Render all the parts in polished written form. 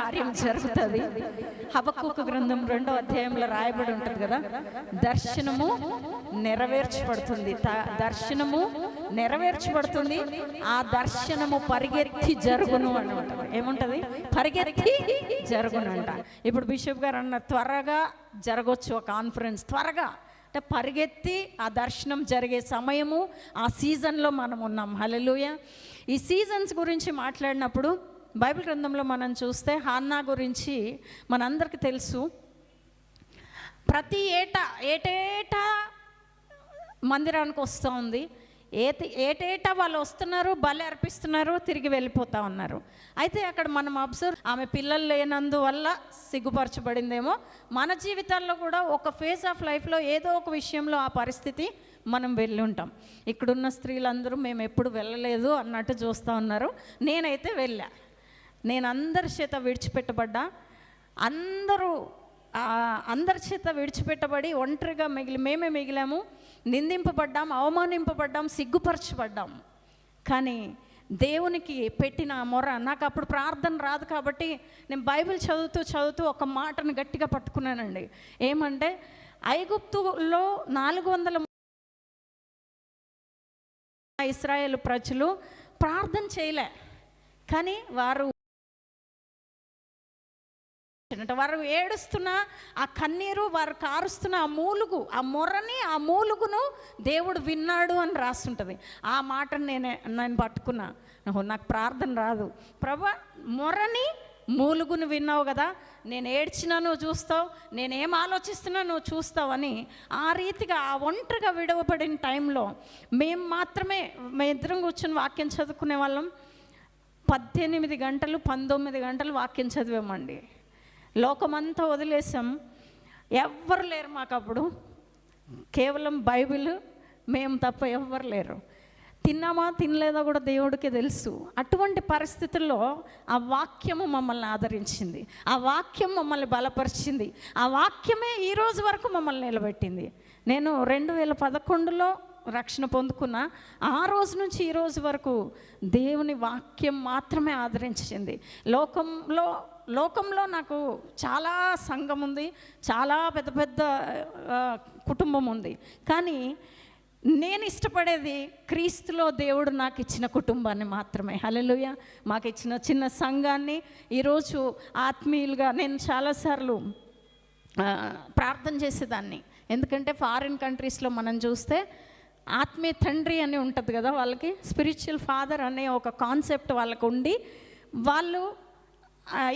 కార్యం జరుగుతుంది. హబక్కూకు గ్రంథం 2వ అధ్యాయంలో రాయబడి ఉంటుంది కదా, దర్శనము నెరవేర్చబడుతుంది, దర్శనము నెరవేర్చబడుతుంది, ఆ దర్శనము పరిగెత్తి జరుగును అని ఉంటుంది. ఏముంటుంది? పరిగెత్తి జరుగును అంట. ఇప్పుడు బిషప్ గారు అన్న త్వరగా జరగవచ్చు ఆ కాన్ఫరెన్స్, త్వరగా అంటే పరిగెత్తి ఆ దర్శనం జరిగే సమయము, ఆ సీజన్లో మనం ఉన్నాం. హల్లెలూయా. ఈ సీజన్స్ గురించి మాట్లాడినప్పుడు బైబిల్ గ్రంథంలో మనం చూస్తే హన్నా గురించి మనందరికీ తెలుసు. ప్రతి ఏటేటా మందిరానికి వస్తూ ఉంది. ఏటేటా వాళ్ళు వస్తున్నారు, బలి అర్పిస్తున్నారు, తిరిగి వెళ్ళిపోతూ ఉన్నారు. అయితే అక్కడ మనం అబ్జర్వ్, ఆమె పిల్లలు లేనందువల్ల సిగ్గుపరచబడిందేమో. మన జీవితాల్లో కూడా ఒక ఫేజ్ ఆఫ్ లైఫ్లో ఏదో ఒక విషయంలో ఆ పరిస్థితి మనం వెళ్ళి ఉంటాం. ఇక్కడున్న స్త్రీలందరూ మేము ఎప్పుడు వెళ్ళలేదు అన్నట్టు చూస్తూ ఉన్నారు. నేనైతే వెళ్ళా. నేను అందరి చేత విడిచిపెట్టబడ్డా, అందరి చేత విడిచిపెట్టబడి ఒంటరిగా మేమే మిగిలాము. నిందింపబడ్డాం, అవమానింపబడ్డాం, సిగ్గుపరచబడ్డాం. కానీ దేవునికి పెట్టిన మొర, నాకు అప్పుడు ప్రార్థన రాదు కాబట్టి నేను బైబిల్ చదువుతూ ఒక మాటను గట్టిగా పట్టుకున్నానండి. ఏమంటే, ఐగుప్తులో 400 ఇశ్రాయేలు ప్రజలు ప్రార్థన చేయలే, కానీ వారు ఏడుస్తున్న ఆ కన్నీరు, వారు కారుస్తున్న ఆ మూలుగును దేవుడు విన్నాడు అని రాస్తుంటుంది. ఆ మాటను నేను పట్టుకున్నా. నాకు ప్రార్థన రాదు ప్రభా, మూలుగును విన్నావు కదా, నేను ఏడ్చినా నువ్వు చూస్తావు, నేనేం ఆలోచిస్తున్నా నువ్వు చూస్తావు అని ఆ రీతిగా ఆ ఒంటరిగా విడవబడిన టైంలో మేము ఇద్దరం కూర్చొని వాక్యం చదువుకునే వాళ్ళం. 18 గంటలు 19 గంటలు వాక్యం చదివామండి. లోకమంతా వదిలేసాం, ఎవ్వరు లేరు మాకు అప్పుడు, కేవలం బైబిల్ మేము తప్ప ఎవ్వరు లేరు. తిన్నామా తినలేదా కూడా దేవుడికి తెలుసు. అటువంటి పరిస్థితుల్లో ఆ వాక్యము మమ్మల్ని ఆదరించింది, ఆ వాక్యం మమ్మల్ని బలపరిచింది, ఆ వాక్యమే ఈ రోజు వరకు మమ్మల్ని నిలబెట్టింది. నేను 2011లో రక్షణ పొందుకున్న ఆ రోజు నుంచి ఈ రోజు వరకు దేవుని వాక్యం మాత్రమే ఆదరించింది. లోకంలో నాకు చాలా సంఘం ఉంది, చాలా పెద్ద కుటుంబం ఉంది, కానీ నేను ఇష్టపడేది క్రీస్తులో దేవుడు నాకు ఇచ్చిన కుటుంబాన్ని మాత్రమే. హల్లెలూయా. మాకు ఇచ్చిన చిన్న సంఘాన్ని ఈరోజు ఆత్మీయులుగా నేను చాలాసార్లు ప్రార్థన చేసేదాన్ని. ఎందుకంటే ఫారిన్ కంట్రీస్లో మనం చూస్తే ఆత్మీయ తండ్రి అని ఉంటుంది కదా, వాళ్ళకి స్పిరిచువల్ ఫాదర్ అనే ఒక కాన్సెప్ట్ వాళ్ళకు ఉండి, వాళ్ళు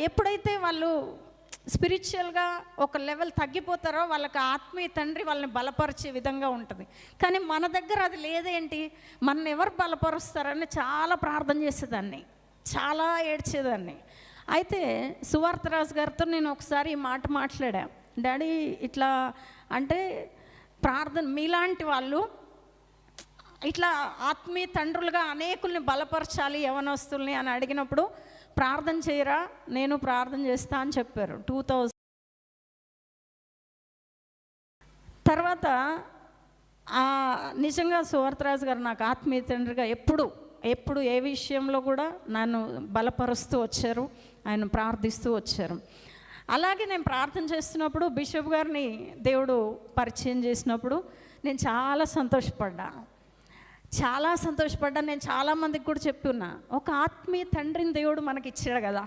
ఎప్పుడైతే వాళ్ళు స్పిరిచువల్గా ఒక లెవెల్ తగ్గిపోతారో వాళ్ళకి ఆత్మీయ తండ్రి వాళ్ళని బలపరిచే విధంగా ఉంటుంది. కానీ మన దగ్గర అది లేదేంటి, మన ఎవరు బలపరుస్తారని చాలా ప్రార్థన చేసేదాన్ని, చాలా ఏడ్చేదాన్ని. అయితే సువార్తరాజు గారితో నేను ఒకసారి ఈ మాట మాట్లాడా. డాడీ ఇట్లా అంటే ప్రార్థన, మీలాంటి వాళ్ళు ఇట్లా ఆత్మీయ తండ్రులుగా అనేకుల్ని బలపరచాలి యవనస్తుల్ని అని అడిగినప్పుడు ప్రార్థన చేయరా, నేను ప్రార్థన చేస్తా అని చెప్పారు. 2000 తర్వాత నిజంగా సువార్తరాజు గారు నాకు ఆత్మీయ తండ్రిగా ఎప్పుడు ఏ విషయంలో కూడా నన్ను బలపరుస్తూ వచ్చారు, ఆయన ప్రార్థిస్తూ వచ్చారు. అలాగే నేను ప్రార్థన చేస్తున్నప్పుడు బిషప్ గారిని దేవుడు పరిచయం చేసినప్పుడు నేను చాలా సంతోషపడ్డా. నేను చాలామందికి కూడా చెప్పున్నా, ఒక ఆత్మీయ తండ్రిని దేవుడు మనకి ఇచ్చాడు కదా.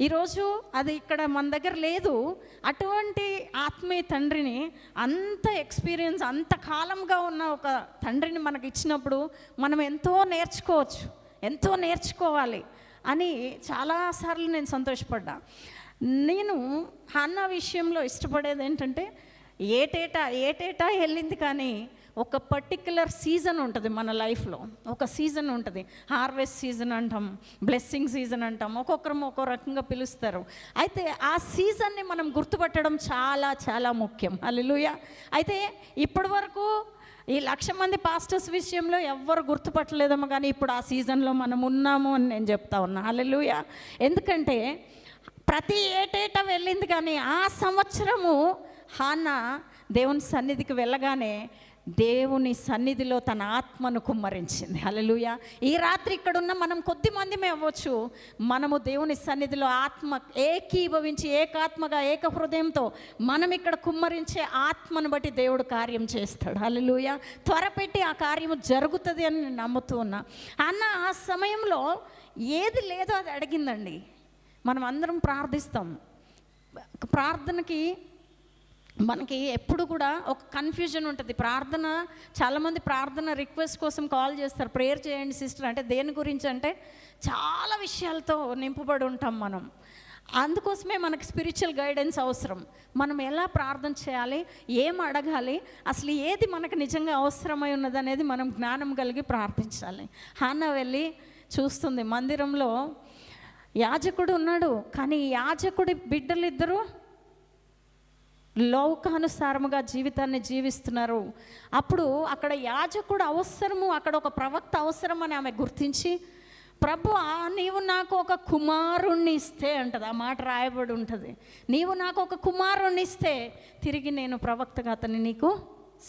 ఈరోజు అది ఇక్కడ మన దగ్గర లేదు. అటువంటి ఆత్మీయ తండ్రిని, అంత ఎక్స్పీరియన్స్, అంత కాలంగా ఉన్న ఒక తండ్రిని మనకి ఇచ్చినప్పుడు మనం ఎంతో నేర్చుకోవాలి అని చాలాసార్లు నేను సంతోషపడ్డా. నేను హన్నా విషయంలో ఇష్టపడేది ఏంటంటే, ఏటేటా వెళ్ళింది, కానీ ఒక పర్టిక్యులర్ సీజన్ ఉంటుంది మన లైఫ్లో. ఒక సీజన్ ఉంటుంది, హార్వెస్ట్ సీజన్ అంటాం, బ్లెస్సింగ్ సీజన్ అంటాం, ఒక్కొక్కరు ఒక్కో రకంగా పిలుస్తారు. అయితే ఆ సీజన్ని మనం గుర్తుపట్టడం చాలా చాలా ముఖ్యం. హల్లెలూయా. అయితే ఇప్పటి వరకు ఈ 1,00,000 మంది పాస్టర్స్ విషయంలో ఎవ్వరు గుర్తుపట్టలేదేమో, కానీ ఇప్పుడు ఆ సీజన్లో మనం ఉన్నాము అని నేను చెప్తా ఉన్నా. హల్లెలూయా. ఎందుకంటే ప్రతి ఏటేటా వెళ్ళింది, కానీ ఆ సంవత్సరము హన్నా దేవుని సన్నిధికి వెళ్ళగానే దేవుని సన్నిధిలో తన ఆత్మను కుమ్మరించింది. హల్లెలూయా. ఈ రాత్రి ఇక్కడున్న మనం కొద్ది మందిమే అవ్వచ్చు, మనము దేవుని సన్నిధిలో ఆత్మ ఏకీభవించి ఏకాత్మగా ఏక హృదయంతో మనం ఇక్కడ కుమ్మరించే ఆత్మను బట్టి దేవుడు కార్యం చేస్తాడు. హల్లెలూయా. త్వరపెట్టి ఆ కార్యము జరుగుతుంది అని నేను నమ్ముతూ ఉన్నా. అన్న ఆ సమయంలో ఏది లేదో అది అడిగిందండి. మనం అందరం ప్రార్థిస్తాం. ప్రార్థనకి మనకి ఎప్పుడు కూడా ఒక కన్ఫ్యూజన్ ఉంటుంది. ప్రార్థన, చాలామంది ప్రార్థన రిక్వెస్ట్ కోసం కాల్ చేస్తారు, ప్రేయర్ చేయండి సిస్టర్ అంటే. దేని గురించి అంటే చాలా విషయాలతో నింపబడి ఉంటాం మనం. అందుకోసమే మనకి స్పిరిచువల్ గైడెన్స్ అవసరం. మనం ఎలా ప్రార్థన చేయాలి, ఏం అడగాలి, అసలు ఏది మనకు నిజంగా అవసరమై ఉన్నది అనేది మనం జ్ఞానం కలిగి ప్రార్థించాలి. హాన్నా వెళ్ళి చూస్తుంది, మందిరంలో యాజకుడు ఉన్నాడు, కానీ యాజకుడి బిడ్డలు ఇద్దరు లోకానుసారముగా జీవితాన్ని జీవిస్తున్నారు. అప్పుడు అక్కడ యాజకుడు అవసరము, అక్కడ ఒక ప్రవక్త అవసరం అని ఆమె గుర్తించి, ప్రభువా నీవు నాకు ఒక కుమారుణ్ణి ఇస్తే అంటది. ఆ మాట రాయబడి ఉంటుంది. నీవు నాకు ఒక కుమారుణ్ణి ఇస్తే తిరిగి నేను ప్రవక్తగా అతన్ని నీకు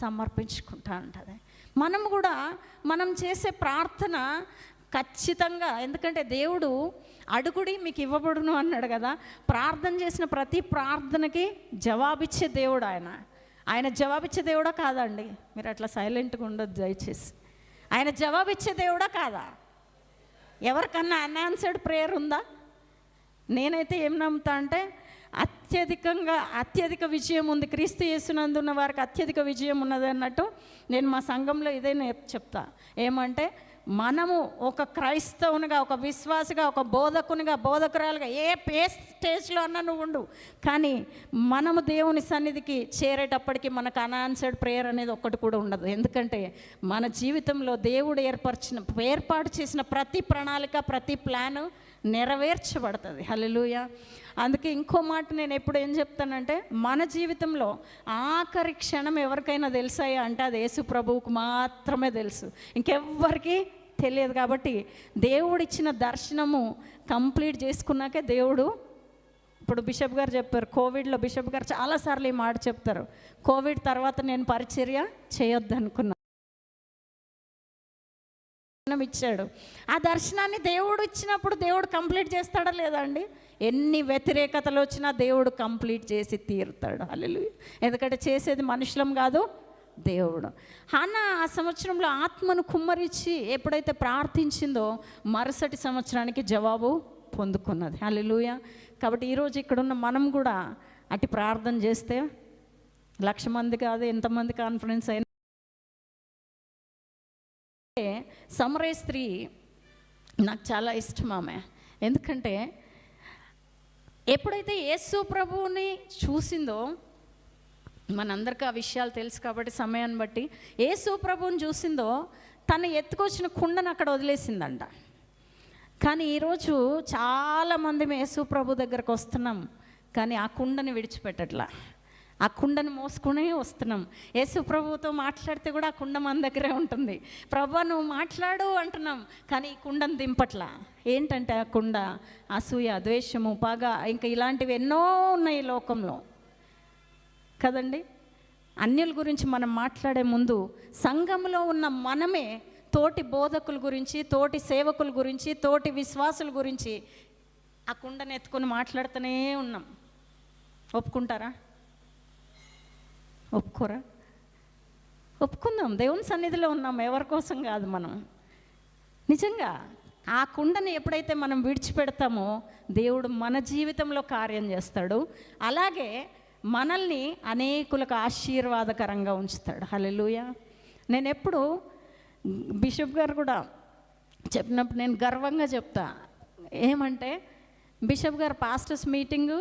సమర్పించుకుంటా అంటది. మనం కూడా మనం చేసే ప్రార్థన ఖచ్చితంగా, ఎందుకంటే దేవుడు అడుగుడి మీకు ఇవ్వబడును అన్నాడు కదా. ప్రార్థన చేసిన ప్రతి ప్రార్థనకి జవాబిచ్చే దేవుడు ఆయన జవాబిచ్చే దేవుడా కాదండి? మీరు అట్లా సైలెంట్గా ఉండొద్దు దయచేసి. ఆయన జవాబిచ్చే దేవుడా కాదా? ఎవరికన్నా అన్ఆన్సర్డ్ ప్రేయర్ ఉందా? నేనైతే ఏం నమ్ముతా అంటే అత్యధిక విజయం ఉంది, క్రీస్తు యేసునందున్న వారికి అత్యధిక విజయం ఉన్నది అన్నట్టు. నేను మా సంఘంలో ఇదే చెప్తా. ఏమంటే మనము ఒక క్రైస్తవునిగా, ఒక విశ్వాసిగా, ఒక బోధకునిగా, బోధకురాలుగా ఏ స్టేజ్లో అన్నా నువ్వు ఉండు, కానీ మనము దేవుని సన్నిధికి చేరేటప్పటికి మనకు అన్ఆన్సర్డ్ ప్రేయర్ అనేది ఒక్కటి కూడా ఉండదు. ఎందుకంటే మన జీవితంలో దేవుడు ఏర్పాటు చేసిన ప్రతి ప్రణాళిక, ప్రతి ప్లాను నెరవేర్చబడుతుంది. హల్లెలూయా. అందుకే ఇంకో మాట నేను ఎప్పుడు ఏం చెప్తానంటే, మన జీవితంలో ఆఖరి క్షణం ఎవరికైనా తెలుసాయా అంటే అది యేసు ప్రభువుకు మాత్రమే తెలుసు, ఇంకెవ్వరికి తెలియదు. కాబట్టి దేవుడిచ్చిన దర్శనము కంప్లీట్ చేసుకున్నాకే దేవుడు, ఇప్పుడు బిషప్ గారు చెప్పారు, కోవిడ్లో బిషప్ గారు చాలాసార్లు ఈ మాట చెప్తారు, కోవిడ్ తర్వాత నేను పరిచర్య చేయొద్దు అనుకున్నా, ఇచ్చాడు. ఆ దర్శనాన్ని దేవుడు ఇచ్చినప్పుడు దేవుడు కంప్లీట్ చేస్తాడా లేదా అండి? ఎన్ని వ్యతిరేకతలు వచ్చినా దేవుడు కంప్లీట్ చేసి తీరుతాడు. హల్లెలూయా. ఎందుకంటే చేసేది మనుషులం కాదు, దేవుడు. హన్నా ఆ సంవత్సరంలో ఆత్మను కుమ్మరించి ఎప్పుడైతే ప్రార్థించిందో మరుసటి సంవత్సరానికి జవాబు పొందుకున్నది. హల్లెలూయా. కాబట్టి ఈరోజు ఇక్కడున్న మనం కూడా అటు ప్రార్థన చేస్తే 1,00,000 మంది కాదు, ఎంతమంది కాన్ఫరెన్స్ అయినా. సమరయ స్త్రీ నాకు చాలా ఇష్టం ఆమె. ఎందుకంటే ఎప్పుడైతే యేసు ప్రభువుని చూసిందో, మనందరికీ ఆ విషయాలు తెలుసు కాబట్టి సమయాన్ని బట్టి, యేసు ప్రభువుని చూసిందో తను ఎత్తుకొచ్చిన కుండను అక్కడ వదిలేసిందంట. కానీ ఈరోజు చాలామంది యేసు ప్రభు దగ్గరకు వస్తున్నాం, కానీ ఆ కుండని విడిచిపెట్టట్లా. ఆ కుండను మోసుకునే వస్తున్నాం. యేసు ప్రభువుతో మాట్లాడితే కూడా ఆ కుండ మన దగ్గరే ఉంటుంది. ప్రభు నువ్వు మాట్లాడు అంటున్నాం, కానీ ఈ కుండను దింపట్లా. ఏంటంటే ఆ కుండ అసూయ, ద్వేషము, పగ, ఇంకా ఇలాంటివి ఎన్నో ఉన్నాయి ఈ లోకంలో కదండి. అన్యుల గురించి మనం మాట్లాడే ముందు సంఘంలో ఉన్న మనమే తోటి బోధకుల గురించి, తోటి సేవకుల గురించి, తోటి విశ్వాసుల గురించి ఆ కుండను ఎత్తుకొని మాట్లాడుతూనే ఉన్నాం. ఒప్పుకుంటారా? ఒప్పుకోరా? ఒప్పుకుందాం. దేవుని సన్నిధిలో ఉన్నాం, ఎవరి కోసం కాదు. మనం నిజంగా ఆ కుండని ఎప్పుడైతే మనం విడిచిపెడతామో దేవుడు మన జీవితంలో కార్యం చేస్తాడు. అలాగే మనల్ని అనేకులకు ఆశీర్వాదకరంగా ఉంచుతాడు. హల్లెలూయా. నేను ఎప్పుడు బిషప్ గారు కూడా చెప్పినప్పుడు నేను గర్వంగా చెప్తా. ఏమంటే బిషప్ గారు పాస్టర్స్ మీటింగు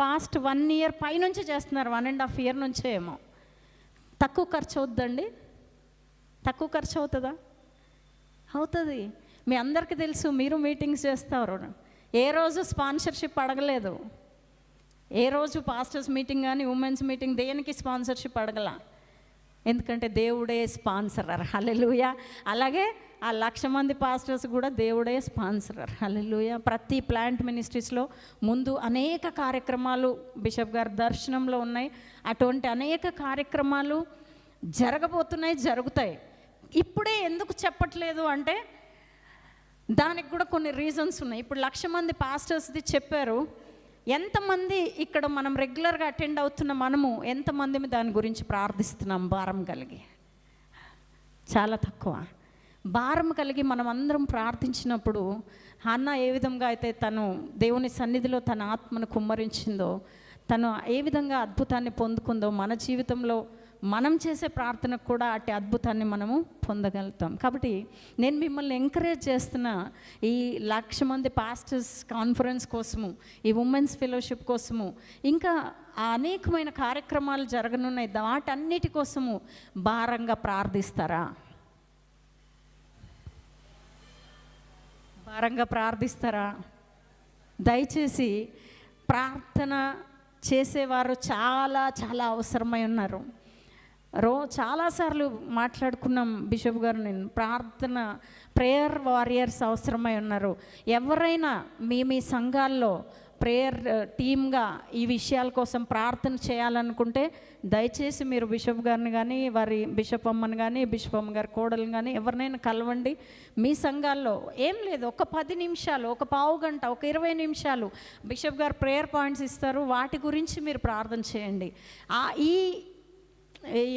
పాస్ట్ 1 year పైనుంచి చేస్తున్నారు, 1.5 year నుంచే ఏమో. తక్కువ ఖర్చు అవుద్దండి? తక్కువ ఖర్చు అవుతుందా? అవుతుంది. మీ అందరికీ తెలుసు, మీరు మీటింగ్స్ చేస్తారు. ఏ రోజు స్పాన్సర్షిప్ అడగలేదు. ఏ రోజు పాస్టర్స్ మీటింగ్ కానీ ఉమెన్స్ మీటింగ్ దేనికి స్పాన్సర్షిప్ అడగల. ఎందుకంటే దేవుడే స్పాన్సరర్. హల్లెలూయా. అలాగే ఆ 1,00,000 మంది పాస్టర్స్ కూడా దేవుడే స్పాన్సరర్. హల్లెలూయా. ప్రతి ప్లాంట్ మినిస్ట్రీస్లో ముందు అనేక కార్యక్రమాలు బిషప్ గారి దర్శనంలో ఉన్నాయి. అటువంటి అనేక కార్యక్రమాలు జరగబోతున్నాయి, జరుగుతాయి. ఇప్పుడే ఎందుకు చెప్పట్లేదు అంటే దానికి కూడా కొన్ని రీజన్స్ ఉన్నాయి. ఇప్పుడు 1,00,000 మంది పాస్టర్స్ది చెప్పారు. ఎంతమంది ఇక్కడ మనం రెగ్యులర్గా అటెండ్ అవుతున్న మనము ఎంతమంది దాని గురించి ప్రార్థిస్తున్నాం భారం కలిగి? చాలా తక్కువ. భారం కలిగి మనం అందరం ప్రార్థించినప్పుడు హన్నా ఏ విధంగా అయితే తను దేవుని సన్నిధిలో తన ఆత్మను కుమ్మరించిందో, తను ఏ విధంగా అద్భుతాన్ని పొందుకుందో, మన జీవితంలో మనం చేసే ప్రార్థనకు కూడా అట్టి అద్భుతాన్ని మనము పొందగలుగుతాం. కాబట్టి నేను మిమ్మల్ని ఎంకరేజ్ చేస్తున్న ఈ 1,00,000 మంది పాస్టర్స్ కాన్ఫరెన్స్ కోసము, ఈ ఉమెన్స్ ఫెలోషిప్ కోసము, ఇంకా అనేకమైన కార్యక్రమాలు జరగనున్నాయి, వాటన్నిటి కోసము భారంగా ప్రార్థిస్తారా? భారంగా ప్రార్థిస్తారా? దయచేసి ప్రార్థన చేసేవారు చాలా చాలా అవసరమై ఉన్నారు. చాలాసార్లు మాట్లాడుకున్నాం బిషప్ గారు, నేను ప్రార్థన ప్రేయర్ వారియర్స్ అవసరమై ఉన్నారు. ఎవరైనా మీ సంఘాల్లో ప్రేయర్ టీమ్గా ఈ విషయాల కోసం ప్రార్థన చేయాలనుకుంటే దయచేసి మీరు బిషప్ గారిని కానీ, వారి బిషప్ అమ్మని కానీ, బిషప్ అమ్మ గారి కోడలు కానీ ఎవరినైనా కలవండి. మీ సంఘాల్లో ఏం లేదు, ఒక 10 నిమిషాలు, ఒక పావు గంట, ఒక 20 నిమిషాలు బిషప్ గారు ప్రేయర్ పాయింట్స్ ఇస్తారు, వాటి గురించి మీరు ప్రార్థన చేయండి. ఈ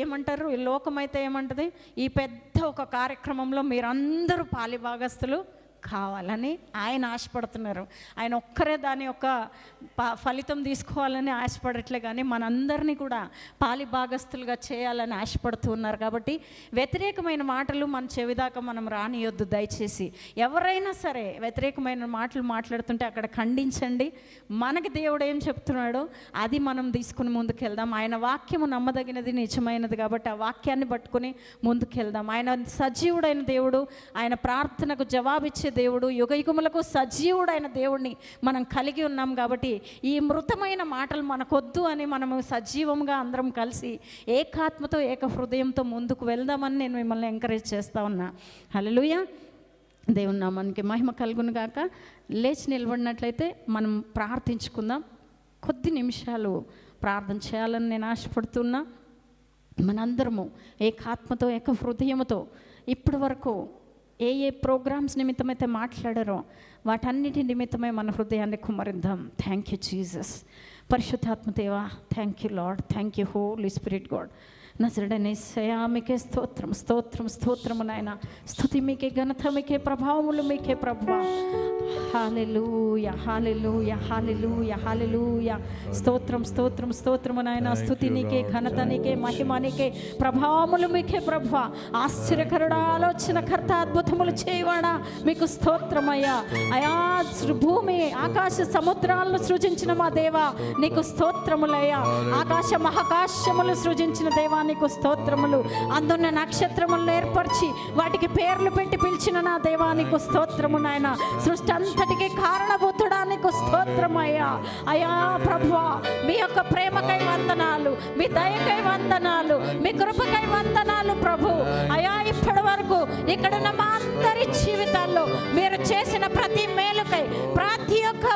ఏమంటారు, ఈ లోకమైతే ఏమంటుంది, ఈ పెద్ద ఒక కార్యక్రమంలో మీరందరూ పాలిభాగస్తులు కావాలని ఆయన ఆశపడుతున్నారు. ఆయన ఒక్కరే దాని యొక్క ఫలితం తీసుకోవాలని ఆశపడట్లే, కానీ మనందరినీ కూడా పాలిభాగస్తులుగా చేయాలని ఆశపడుతూ ఉన్నారు. కాబట్టి వ్యతిరేకమైన మాటలు మన చెవిదాకా మనం రానియొద్దు. దయచేసి ఎవరైనా సరే వ్యతిరేకమైన మాటలు మాట్లాడుతుంటే అక్కడ ఖండించండి. మనకి దేవుడు ఏం చెప్తున్నాడో అది మనం తీసుకుని ముందుకెళ్దాం. ఆయన వాక్యము నమ్మదగినది, నిజమైనది. కాబట్టి ఆ వాక్యాన్ని పట్టుకుని ముందుకెళ్దాం. ఆయన సజీవుడైన దేవుడు, ఆయన ప్రార్థనకు జవాబిచ్చే దేవుడు, యుగయుగములకు సజీవుడైన దేవుడిని మనం కలిగి ఉన్నాం. కాబట్టి ఈ మృతమైన మాటలు మనకొద్దు అని మనము సజీవంగా అందరం కలిసి ఏకాత్మతో ఏక హృదయంతో ముందుకు వెళ్దామని నేను మిమ్మల్ని ఎంకరేజ్ చేస్తూ ఉన్నా. హల్లెలూయా. దేవుని నామానికి మహిమ కలుగును గాక. లేచి నిలబడినట్లయితే మనం ప్రార్థించుకుందాం. కొద్ది నిమిషాలు ప్రార్థన చేయాలని నేను ఆశపడుతున్నా. మనందరము ఏకాత్మతో ఏక హృదయముతో ఇప్పటి వరకు ఏ ప్రోగ్రామ్స్ నిమిత్తమైతే మాట్లాడారో వాటన్నిటి నిమిత్తమే మన హృదయాన్ని కుమ్మరిద్దాం. Thank you Jesus. పరిశుద్ధాత్మ దేవా, thank you Lord, thank you Holy Spirit God. నజరుడైన యేసయ్యా మీకే స్తోత్రం, స్తోత్రం, స్తోత్రము నాయన. స్తుతి మీకే, ఘనత మీకే, ప్రభావములు మీకే ప్రభువా. హల్లెలూయా, హల్లెలూయా, హల్లెలూయా, హల్లెలూయా. స్తోత్రం, స్తోత్రం, స్తోత్రము నాయన. స్తుతి నీకే, ఘనత నీకే, మహిమ నీకే, ప్రభావములు మీకే ప్రభువా. ఆశ్చర్యకరుడా, ఆలోచనకర్త, అద్భుతములు చేయవాడా మీకు స్తోత్రమయ్యా. అయా భూమి ఆకాశ సముద్రాలను సృజించిన మా దేవా నీకు స్తోత్రములయ్యా. ఆకాశ మహాకాశములు సృజించిన దేవా నీకు స్తోత్రములు. అందున్న నక్షత్రములను ఏర్పరిచి వాటికి పేర్లు పెట్టి పిలిచిన నా దేవా నీకు స్తోత్రము నాయన. సృష్టి అంతటికి కారణభూతుడా నీకు స్తోత్రమయ్యా. అయా ప్రభువా, మీ యొక్క ప్రేమకై వందనాలు, మీ దయకై వందనాలు, మీ కృపకై వందనాలు ప్రభు. అయా ఇప్పటి వరకు ఇక్కడున్న మా అందరి జీవితాల్లో మీరు చేసిన ప్రతి మేలుకై, ప్రతి ఒక్క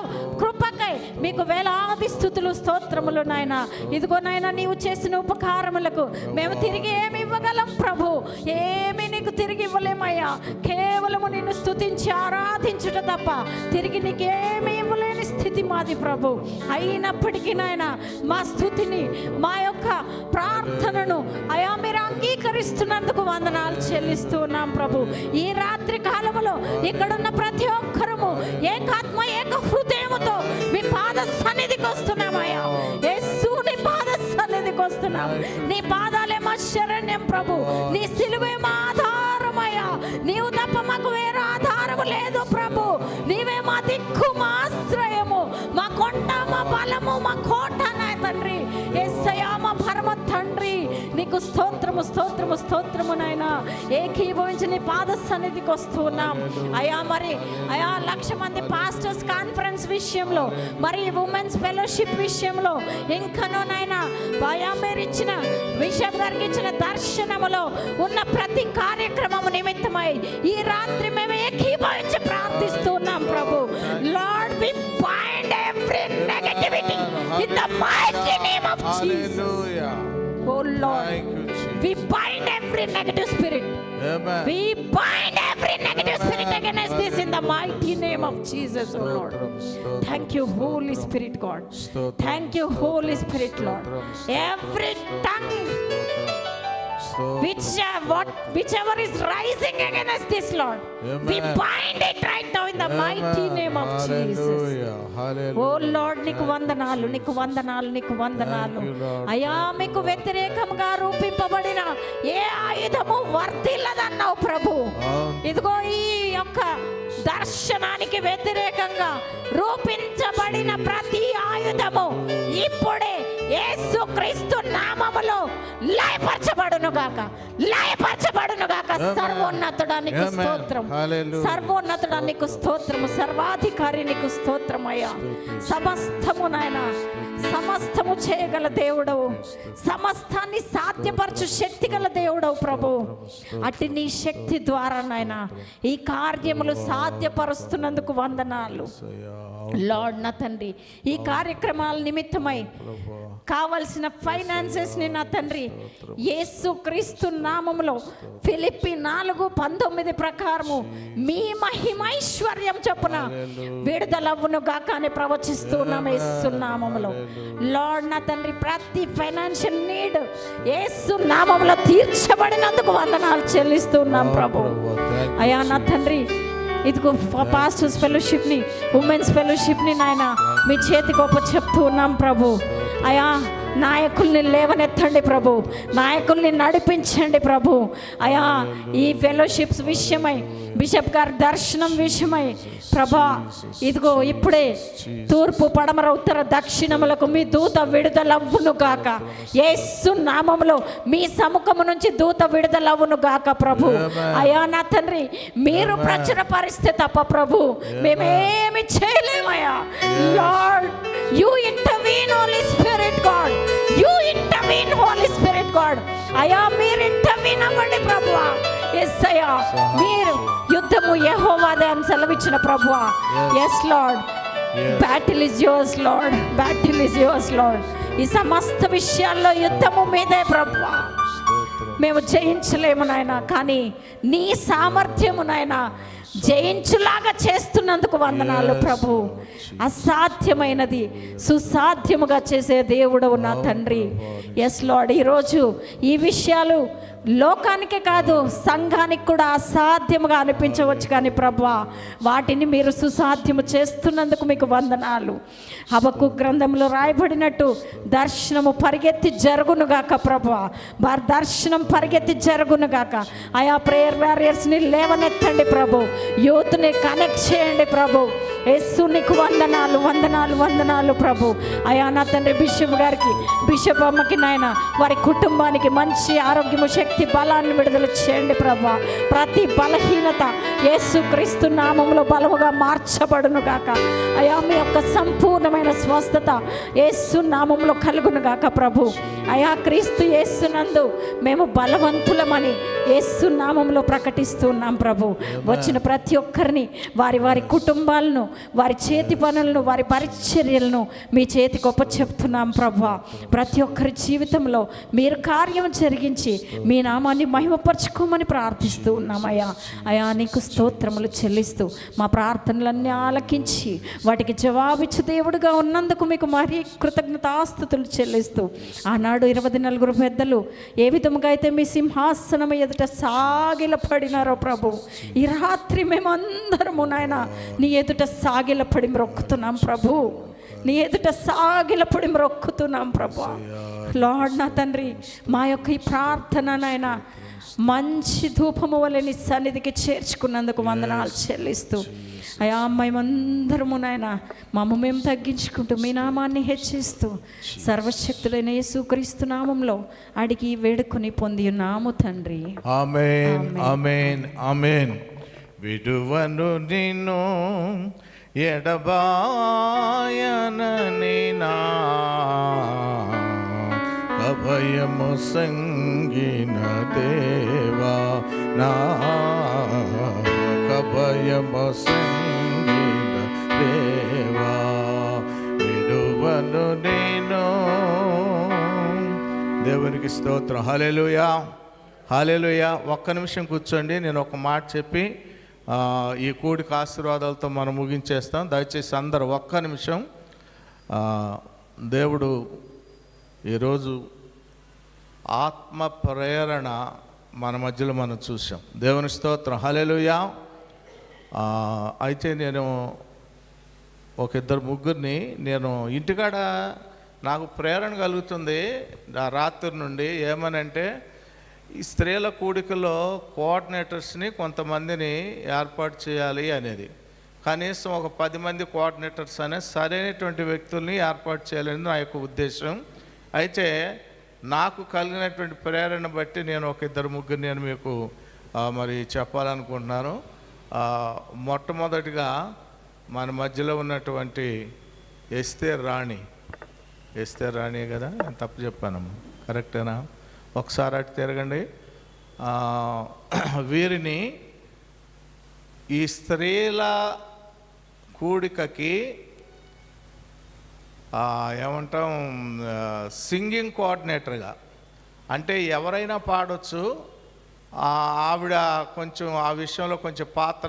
కృపకై మీకు వేలాది స్తుతులు, స్తోత్రములు నాయన. ఇదిగో నాయన, నీవు చేసిన ఉపకారములకు మేము తిరిగి ఏమి ఇవ్వగలం ప్రభు? ఏమి నీకు తిరిగి ఇవ్వలేమయ్యా. కేవలము నిన్ను స్తుతించి ఆరాధించుట తప్ప తిరిగి నీకేమి ఇవ్వలేని స్థితి మాది ప్రభు. అయినప్పటికీ నాయన మా స్తుతిని, మా యొక్క ప్రార్థనను అయా మీరు అంగీకరిస్తున్నందుకు వందనాలు చెల్లిస్తూ ఉన్నాం ప్రభు. ఈ రాత్రి కాలములో ఇక్కడున్న ప్రతి ఒక్కరము ఏకాత్మ ఏక హృదయముతో మీ పాద సన్నిధికి వస్తున్నామయ్యా. యేసు నీ పాద సన్నిధికి వస్తున్నాం. నీ పాదాలే మా శరణ్యం ప్రభు. నీ సిలువే మా ఆధారమయ్యా. నీవు తప్ప మాకు వేరే ఆధారము లేదు ప్రభు. నీవే మా దిక్కు, మా ఆశ్రయము, మా కొండ, మా బలము, మా కోట నా తండ్రి. యేసయ్యా మా పరమ తండ్రి నీకు స్తోత్రము, స్తోత్రము, స్తోత్రము నాయన. ఏకీభవించి నీ పాద సన్నిధికి వస్తూ ఉన్నాం అయా. మరి అయా 1,00,000 మంది పాస్టర్స్ కాన్ఫరెన్స్ విషయంలో, మరి ఉమెన్స్ ఫెలోషిప్ విషయంలో, ఇంకనూ నాయన అయా మీరు ఇచ్చిన బిషప్ గారికి ఇచ్చిన దర్శనములో ఉన్న ప్రతి కార్యక్రమము నిమిత్తమై ఈ రాత్రి మేము ఏకీభవించి ప్రార్థిస్తున్నాం ప్రభు. Lord we bind every negativity in the mighty name of Jesus. Oh Lord, we bind every negative spirit. Amen. We bind every negative spirit against this in the mighty name of Jesus, oh Lord. Thank you, Holy Spirit, God. Thank you, Holy Spirit, Lord. Every tongue whichever is rising against this, Lord, we bind it right now in the mighty name of Jesus. Oh Lord, నీకు వందనాలు, నీకు వందనాలు, నీకు వందనాలు అయ్యా. మీకు వ్యతిరేకంగా రూపింపబడిన ఏ ఆయుధము వర్ధిల్లదన్నావు ప్రభు. ఇదిగో ఈ యొక్క దర్శనానికి వ్యతిరేకంగా రూపించబడిన ప్రతి ఆయుధము ఇప్పుడే యేసుక్రీస్తు నామములో లయపరచబడును గాక, లయపరచబడును గాక. సర్వోన్నతుడా నీకు స్తోత్రం, సర్వోన్నతుడా నీకు స్తోత్రము, సర్వాధికారి నీకు స్తోత్రమయ్యా. సమస్తము నాయన, సమస్తము చేయగల దేవుడవు, సమస్తాన్ని సాధ్యపరచు శక్తి గల దేవుడవు ప్రభు. అట్టి నీ శక్తి ద్వారా నాయన ఈ కార్యములు సాధ్యపరుస్తున్నందుకు వందనాలు లార్డ్. నా తండ్రి, ఈ కార్యక్రమాల నిమిత్తమై కావలసిన ఫైనాన్సెస్ ని నా తండ్రి యేసు క్రీస్తు నామములో ఫిలిప్పి 4:19 ప్రకారము మీ మహిమైశ్వర్యం చొప్పున విడుదలవ్వును గాక అని ప్రవచిస్తున్నాం యేసు నామములో. లార్డ్ నా తండ్రి, ప్రతి ఫైనాన్షియల్ నీడ్ యేసు నామములో తీర్చబడినందుకు వందనాలు చెల్లిస్తున్నాం ప్రభు. అయ్యా నా తండ్రి, ఇదిగో పాస్టర్స్ ఫెలోషిప్ని, ఉమెన్స్ ఫెలోషిప్ని నాయన మీ చేతికి చెప్తూ ఉన్నాం ప్రభు. అయా నాయకుల్ని లేవనెత్తండి ప్రభు, నాయకుల్ని నడిపించండి ప్రభు. అయా ఈ ఫెలోషిప్స్ విషయమై, బిషప్ గారి దర్శనం విషయమై ప్రభా, ఇదిగో ఇప్పుడే తూర్పు పడమర ఉత్తర దక్షిణములకు మీ దూత విడుదలవ్వును గాక. యేసు నామములో మీ సముఖము నుంచి దూత విడుదలవ్వును గాక ప్రభు. అయా నా తండ్రి, మీరు ప్రచురపరిస్తే తప్ప ప్రభు మేమేమి చేయలేమయ్యా. Lord, you intervene Holy Spirit God, you intervene Holy Spirit God. అయా మీరు ఇంటర్వీన్ అవ్వండి ప్రభువా. యేసయ్యా, మీరు యుద్ధము యెహోవాదే అని సెలవిచ్చిన ప్రభువా. Yes Lord, battle is yours Lord, battle is yours Lord. ఈ సమస్త విషయాల్లో యుద్ధము మీదే ప్రభువా. మేము జయించలేము నాయన, కానీ నీ సామర్థ్యము నాయన జయించులాగా చేస్తున్నందుకు వందనాలు ప్రభు. అసాధ్యమైనది సుసాధ్యముగా చేసే దేవుడవు నా తండ్రి. ఎస్ లార్డ్, ఈరోజు ఈ విషయాలు లోకానికే కాదు సంఘానికి కూడా అసాధ్యముగా అనిపించవచ్చు, కానీ ప్రభువా వాటిని మీరు సుసాధ్యము చేస్తున్నందుకు మీకు వందనాలు. హబక్కు గ్రంథంలో రాయబడినట్టు దర్శనము పరిగెత్తి జరుగునుగాక ప్రభువా, వారి దర్శనం పరిగెత్తి జరుగునుగాక. ఆయా ప్రేయర్ వారియర్స్ని లేవనెత్తండి ప్రభు, యూత్ని కనెక్ట్ చేయండి ప్రభు. యేసు నీకు వందనాలు, వందనాలు, వందనాలు ప్రభు. అయా నా తండ్రి, బిషప్ గారికి, బిషప్ అమ్మకి నాయన, వారి కుటుంబానికి మంచి ఆరోగ్యము, శక్తి, బలాన్ని విడుదల చేయండి ప్రభు. ప్రతి బలహీనత యేసు క్రీస్తు నామములో బలముగా మార్చబడును గాక. అయా మీ యొక్క సంపూర్ణమైన స్వస్థత యేసు నామములో కలుగును గాక ప్రభు. అయా క్రీస్తు యేసునందు మేము బలవంతులమని యేసు నామములో ప్రకటిస్తున్నాం ప్రభు. వచ్చిన ప్రతి ఒక్కరిని, వారి వారి కుటుంబాలను, వారి చేతి పనులను, వారి పరిచర్యలను మీ చేతి గొప్ప చెప్తున్నాం ప్రభు. ప్రతి ఒక్కరి జీవితంలో మీరు కార్యం జరిగించి మీ నామాన్ని మహిమపరచుకోమని ప్రార్థిస్తూ ఉన్నామయ్యా. అయా నీకు స్తోత్రములు చెల్లిస్తూ మా ప్రార్థనలన్నీ ఆలకించి వాటికి జవాబిచ్చు దేవుడుగా ఉన్నందుకు మీకు మరీ కృతజ్ఞతాస్తుతులు చెల్లిస్తూ, ఆనాడు 24 పెద్దలు ఏ విధముగా అయితే మీ సింహాసనం ఎదుట సాగిలపడినారో ప్రభు, ఈ రాత్రి మేమందరము నాయన నీ ఎదుట సాగిలపడి మొక్కుతున్నాం ప్రభు, నీ ఎదుట సాగిలపడి మొక్కుతున్నాం ప్రభు. లార్డ్ నా తండ్రి, మా యొక్క ఈ ప్రార్థన నాయన మంచి ధూపము వలె నీ సన్నిధికి చేర్చుకున్నందుకు వందనాలు చెల్లిస్తూ, అయా మేమందరము నాయన మమ్మ మేము తగ్గించుకుంటూ మీ నామాన్ని హెచ్చిస్తూ సర్వశక్తుడైన యేసుక్రీస్తు నామంలో అడిగి వేడుకొని పొంది ఉన్నాము తండ్రి. ఆమేన్, ఆమేన్, ఆమేన్. విడువను నిన్ను ఎడబాయనని నా అభయము సంగిన దేవా, నా అభయము సంగిన దేవా, విడువను నేను. దేవునికి స్తోత్రం. హల్లెలూయా. హల్లెలూయా. ఒక్క నిమిషం కూర్చోండి, నేను ఒక మాట చెప్పి ఈ కూడిక ఆశీర్వాదాలతో మనం ముగించేస్తాం. దయచేసి అందరూ ఒక్క నిమిషం. దేవుడు ఈరోజు ఆత్మ ప్రేరణ మన మధ్యలో మనం చూసాం. దేవుని స్తోత్రం. హల్లెలూయా. అయితే నేను ఒక ఇద్దరు ముగ్గురిని నేను ఇంటికాడ నాకు ప్రేరణ కలుగుతుంది ఆ రాత్రి నుండి. ఏమనంటే ఈ స్త్రీల కూడికలో కోఆర్డినేటర్స్ని కొంతమందిని ఏర్పాటు చేయాలి అనేది. కనీసం ఒక 10 మంది కోఆర్డినేటర్స్ అనే సరైనటువంటి వ్యక్తుల్ని ఏర్పాటు చేయాలని నా యొక్క ఉద్దేశం. అయితే నాకు కలిగినటువంటి ప్రేరణ బట్టి నేను ఒక ఇద్దరు ముగ్గురు నేను మీకు మరి చెప్పాలనుకుంటున్నాను. మొట్టమొదటిగా మన మధ్యలో ఉన్నటువంటి ఎస్తేర్ రాణి కదా, నేను తప్పు చెప్పానమ్మా, కరెక్టేనా? ఒకసారి అటు తిరగండి. వీరిని ఈ స్త్రీల కూడికకి ఏమంటాం సింగింగ్ కోఆర్డినేటర్గా, అంటే ఎవరైనా పాడొచ్చు, ఆవిడ కొంచెం ఆ విషయంలో కొంచెం పాత్ర